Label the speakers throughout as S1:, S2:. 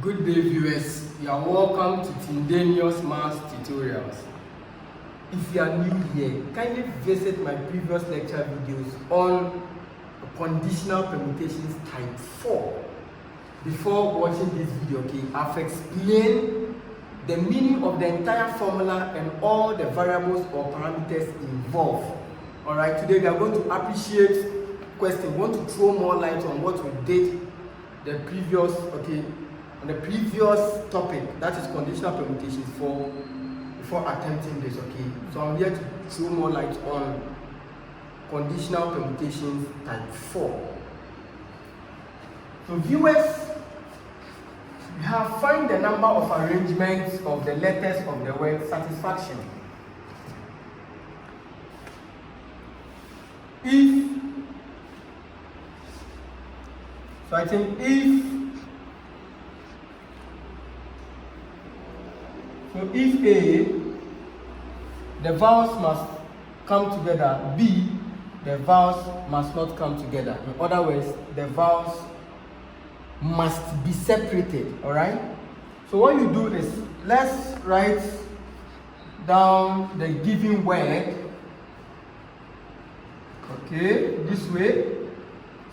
S1: Good day, viewers. You are welcome to Tindanious Maths Tutorials. If you are new here, kindly visit my previous lecture videos on conditional permutations type 4. Before watching this video, I've explained the meaning of the entire formula and all the variables or parameters involved. Alright, today we are going to appreciate questions. We want to throw more light on what we did the previous on the previous topic, that is conditional permutations, before attempting this. So I'm here to throw more light on conditional permutations type 4. So viewers, we have find the number of arrangements of the letters of the word satisfaction. If A, the vowels must come together, B, the vowels must not come together. In other words, the vowels must be separated. Alright? So what you do is, let's write down the given word, this way.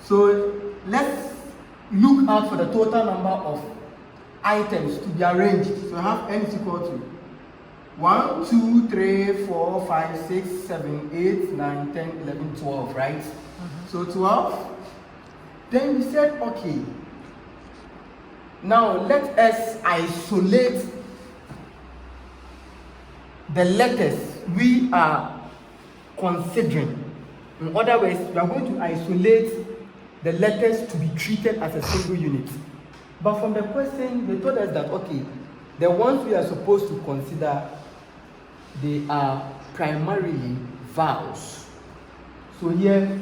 S1: So let's look out for the total number of items to be arranged. So I have n is equal to 1, 2, 3, 4, 5, 6, 7, 8, 9, 10, 11, 12, right? So 12. Then we said, okay, now let us isolate the letters we are considering. In other words, we are going to isolate the letters to be treated as a single unit. But from the question, they told us that, okay, the ones we are supposed to consider, they are primarily vowels. So here,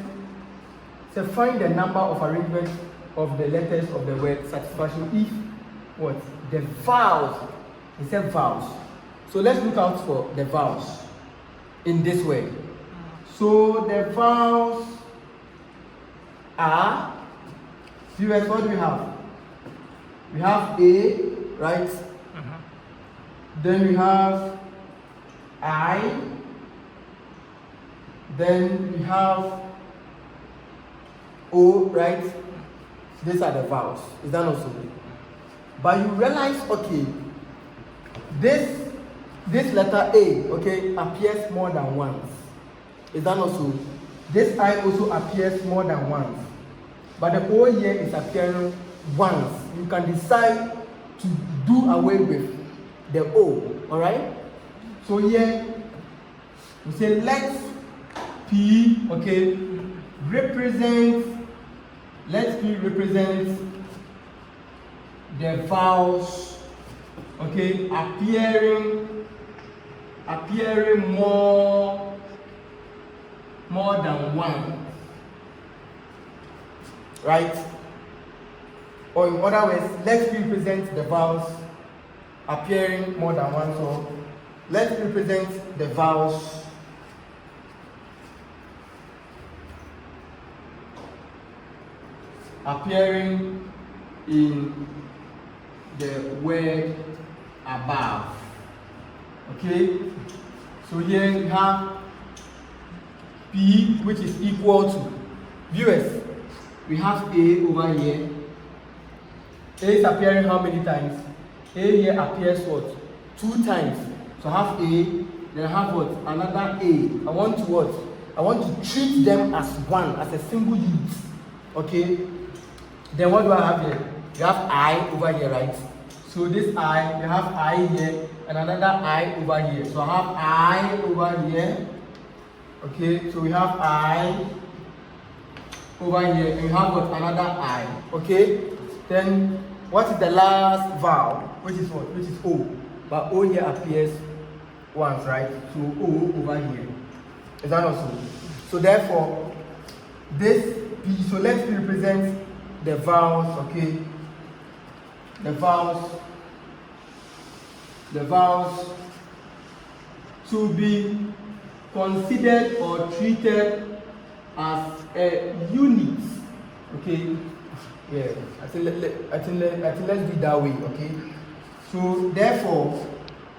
S1: so find the number of arrangements of the letters of the word satisfaction if what? The vowels, it said vowels. So let's look out for the vowels in this way. So the vowels are, viewers, what do we have? We have A, right? Then we have I. Then we have O, right? These are the vowels. Is that not so? But you realize, okay, this letter A, appears more than once. Is that not so? This I also appears more than once. But the O here is appearing once. You can decide to do away with the O, alright? So here we say let P, represent the vowels, appearing more than one, right? Or in other words, let's represent the vowels appearing more than one. So let's represent the vowels appearing in the word above. So here we have P, which is equal to, viewers, we have A over here. A is appearing how many times? A here appears what? 2 times. So I have A, then I have what? Another A. I want to what? I want to treat them as one, as a single unit. Then what do I have here? You have I over here, right? So this I, you have I here, and another I over here. So I have I over here. So we have I over here, and we have what? Another I. Then what is the last vowel? Which is what? Which is O. But O here appears once, right? So O over here. Is that not so? So therefore, this P, so let's represent the vowels, the vowels to be considered or treated as a unit, Yeah, I think let's do it that way, okay? So therefore,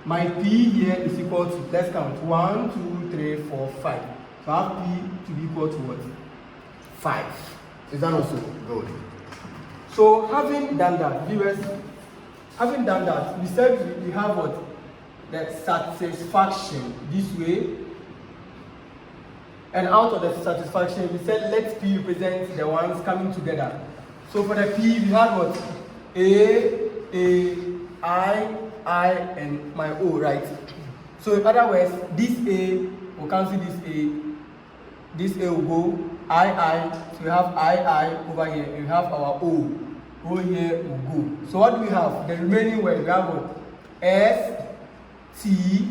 S1: my P here is equal to, let's count, 1, 2, 3, 4, 5. So I have P to be equal to what? 5. Is that also good? So having done that, viewers, we said we have what? The satisfaction this way. And out of the satisfaction, we said let P represent the ones coming together. So for the P, we have what? A, I, and my O, right? So in other words, this A will cancel this A will go, I, so we have I over here, and we have our O here will go. So what do we have? The remaining word, we have what? S, T,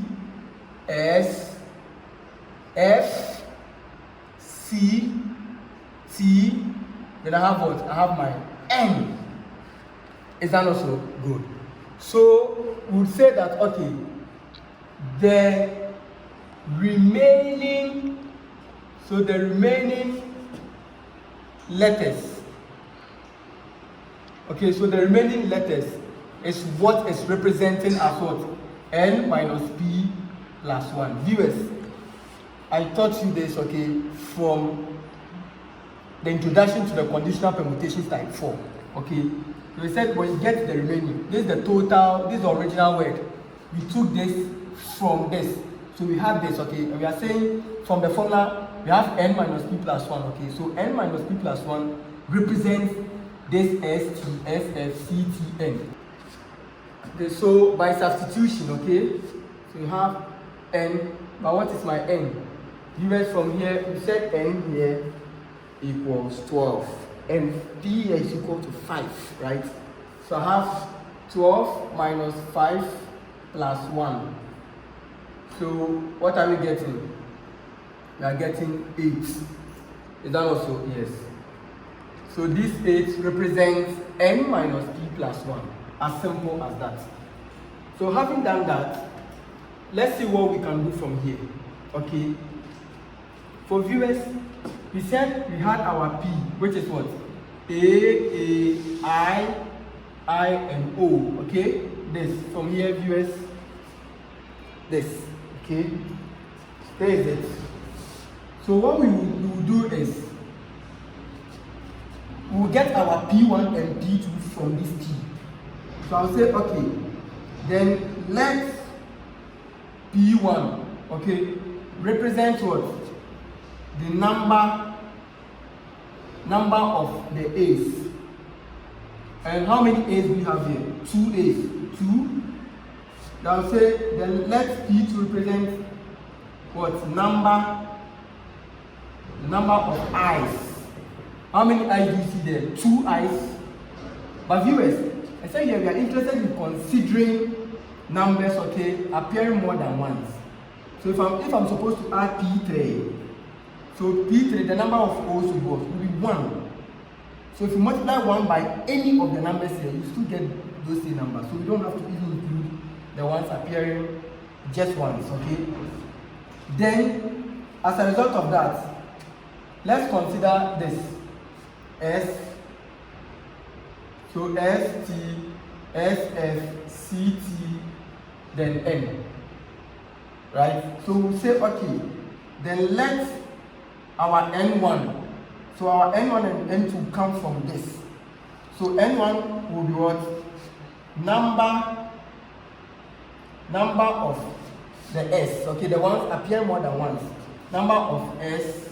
S1: S, F, C, T, then I have what? I have my N. Is that also good? So we would say that, okay, the remaining letters, okay, so the remaining letters is what is representing as what? N minus P plus 1. Viewers, I taught you this, okay, from the introduction to the conditional permutations type 4, okay? So we said when you get the remaining, this is the total, this is the original word. We took this from this. So we have this, okay? And we are saying from the formula, we have N minus P plus 1, okay? So N minus P plus 1 represents this S, T, S, F, C, T, N. Okay, so by substitution, okay? So you have N, but what is my N? Viewers, from here, we said N here equals 12. And P here is equal to 5, right? So I have 12 minus 5 plus 1. So what are we getting? We are getting 8. Is that also? Yes. So this 8 represents N minus P plus 1. As simple as that. So having done that, let's see what we can do from here. Okay. For viewers, we said we had our P, which is what? A, I, and O. Okay. This from here, viewers. This. Okay. There is it. So what we will do is we will get our P1 and P2 from this P. So I'll say, okay, then let P1, okay, represent what? The number of the A's. And how many A's we have here? 2 A's. 2. I'll say, then let P2 represent what? The number of I's. How many I's do you see there? 2 I's. But viewers, I said here we are interested in considering numbers, okay, appearing more than once. So if I'm supposed to add P3, so P3, the number of O's will be 1. So if you multiply 1 by any of the numbers here, you still get those same numbers. So we don't have to even include the ones appearing just once, okay? Then, as a result of that, let's consider this. S, so S, T, S, F, C, T, then N. Right? So we'll say, okay, then let our N1, so our N1 and N2 come from this. So N1 will be what? Number of the S, okay, the ones appear more than once. Number of S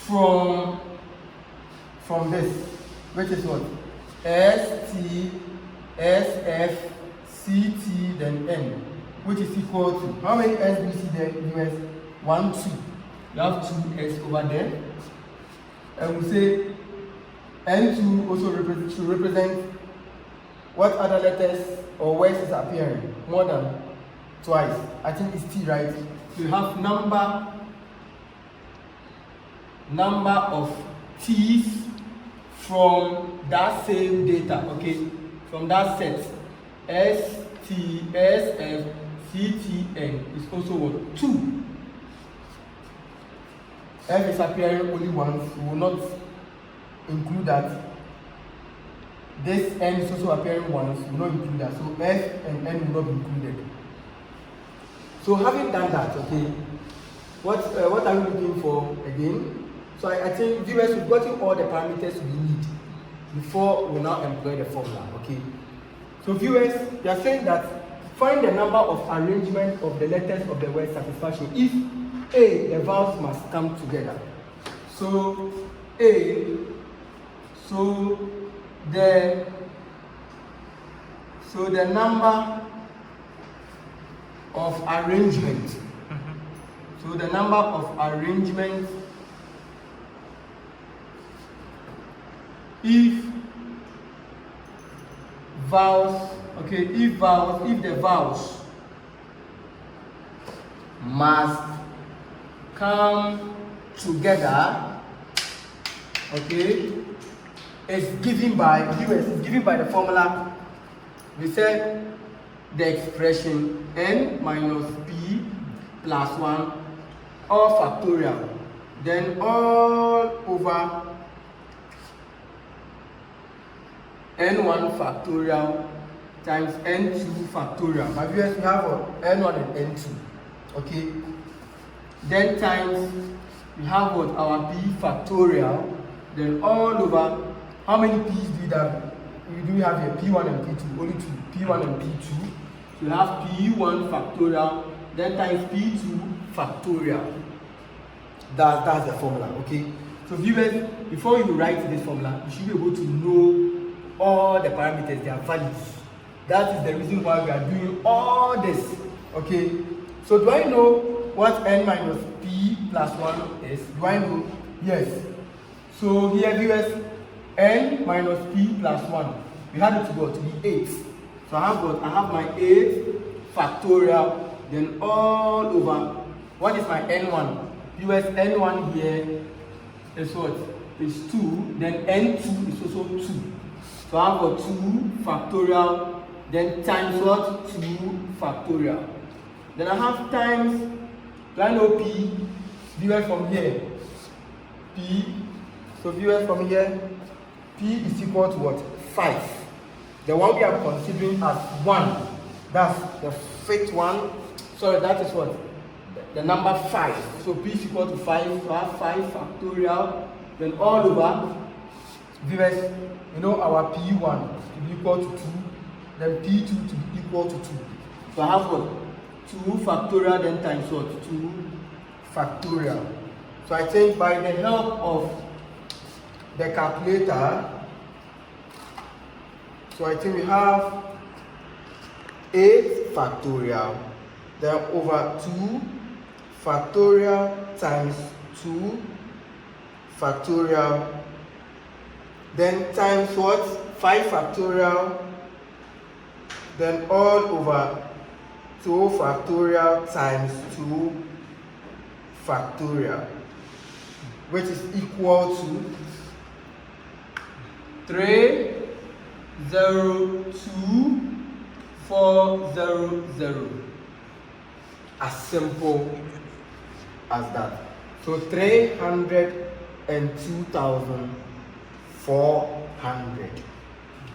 S1: from this, which is what? S, T, S, F, C, T, then N, which is equal to, how many S do you see there? US 1, 2. You have 2 S over there. And we say N2 also should represent what other letters or words is appearing more than twice. I think it's T, right? So you have number of T's from that same data, okay? From that set. S, T, S, F, C, T, N is also what? 2. F is appearing only once. We will not include that. this n is also appearing once, will not include that. So f and n will not be included. So having done that, okay, what are we looking for again? So I think viewers, we've gotten all the parameters we need before we now employ the formula, okay? So viewers, we are saying that find the number of arrangement of the letters of the word satisfaction if A, the vowels must come together. So A, so the number of arrangement. So the number of arrangement if vowels, okay, if the vowels must come together, okay, is given by viewers, is given by the formula. We said the expression n minus p plus 1 all factorial, then all over n1 factorial times n2 factorial. My viewers, we have n1 and n2, okay? Then times we have what, our p factorial, then all over, how many p's do we have? We have here p1 and p2, only two, p1 and p2. So we have p1 factorial, then times p2 factorial. That's the formula, okay? So viewers, before you write this formula, you should be able to know all the parameters, their values. That is the reason why we are doing all this, okay? So do I know what n minus p plus 1 is? Do I know? Yes. So here viewers, n minus p plus 1, we had it to go to be 8. So I have my 8 factorial, then all over, what is my n1? Viewers, n1 here is what? Is 2, then n2 is also 2. So I have got 2 factorial, then times what? 2 factorial. Then I have times, do I know p? Viewers from here, p. So viewers from here, p is equal to what? 5. The one we are considering as 1, that's the fifth one. Sorry, that is what? The number 5. So p is equal to 5, so I have 5 factorial, then all over, viewers, you know our p1 to be equal to 2, then p2 to be equal to 2. So I have what? 2 factorial, then times what? 2 factorial. So I think by the help of the calculator, so I think we have 8 factorial, then over 2 factorial times 2 factorial, then times what? 5 factorial, then all over 2 factorial times 2 factorial, which is equal to 302,400. As simple as that. So 302,400.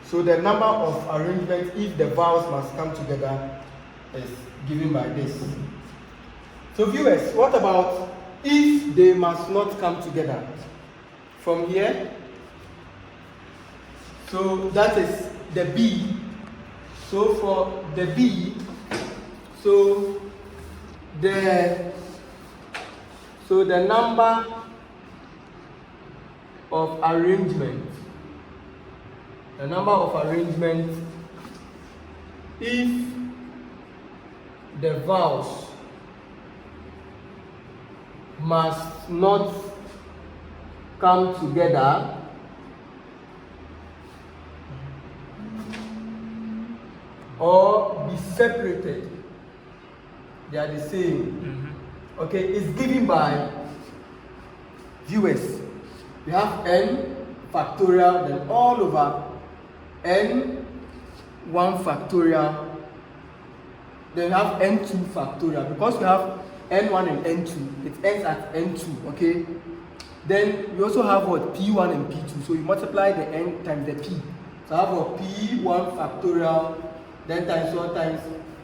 S1: So the number of arrangements if the vowels must come together is given by this. So viewers, what about if they must not come together? From here, so that is the B. So for the B, so the number of arrangements, if the vowels must not come together, or be separated, they are the same. Okay, it's given by viewers. We have n factorial, then all over n1 factorial, then we have n2 factorial. Because we have n1 and n2, it ends at n2, okay? Then we also have what? P1 and P2. So you multiply the n times the P. So I have a P1 factorial, then times 1 times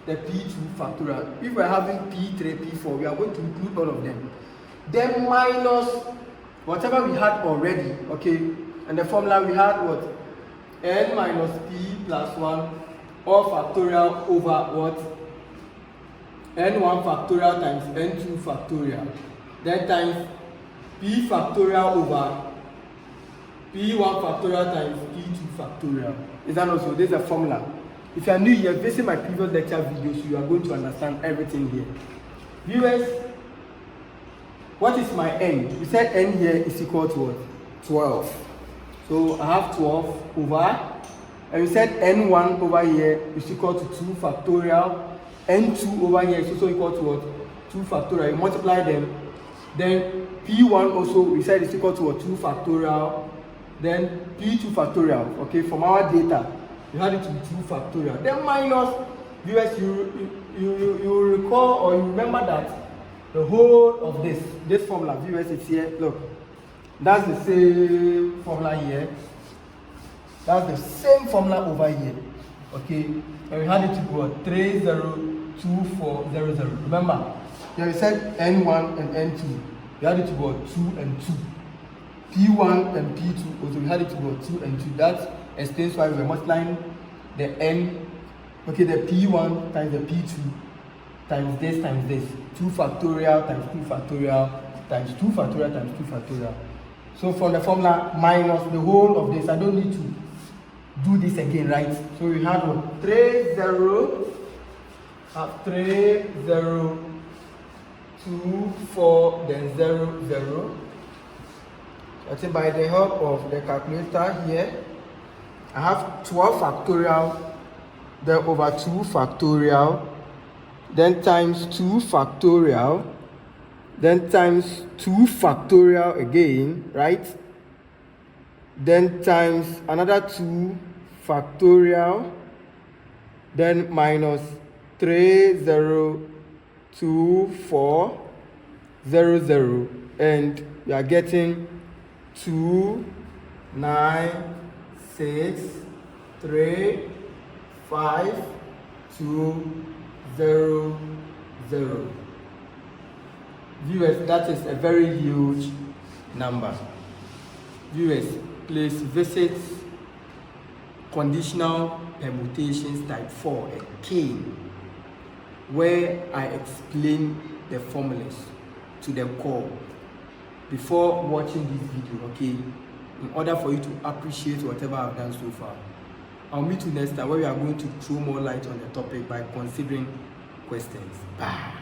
S1: the P2 factorial. If we're having P3, P4, we are going to include all of them. Then minus whatever we had already, okay? And the formula we had what? N minus P plus 1 all factorial over what? N1 factorial times N2 factorial. Then times P factorial over P1 factorial times P2 factorial. Is that also? This is a formula. If you are new here, visit my previous lecture videos, you are going to understand everything here. Viewers, what is my n? We said n here is equal to what? 12. So I have 12 over, and we said n1 over here is equal to 2 factorial. N2 over here is also equal to what? 2 factorial. You multiply them. Then P1 also, we said is equal to what? 2 factorial. Then P2 factorial. Okay, from our data, you had it to be 2 factorial. Then minus, viewers, you recall or you remember that the whole of this formula, viewers, it's here. Look, that's the same formula here. That's the same formula over here. Okay, and we had it to go 302400. Remember, here we said N1 and N2. We had it to go 2 and 2. P1 and P2 also, we had it to go 2 and 2. That explains why we were multiplying the N, okay, the P1 times the P2 times this. 2 factorial times 2 factorial times 2 factorial times 2 factorial. So from the formula minus the whole of this, I don't need to do this again, right? So we have 3 0 2 4 then 0 0. I think by the help of the calculator here, I have 12 factorial, then over 2 factorial, then times 2 factorial, then times 2 factorial again, right? Then times another 2 factorial, then minus 302400, and we are getting 2 9 6 3 5 2 0 0. Viewers, that is a very huge number. Viewers, please visit Conditional Permutations Type 4 again, where I explain the formulas to the core before watching this video, okay, in order for you to appreciate whatever I've done so far. I'll meet you next time, where we are going to throw more light on the topic by considering questions. Bye.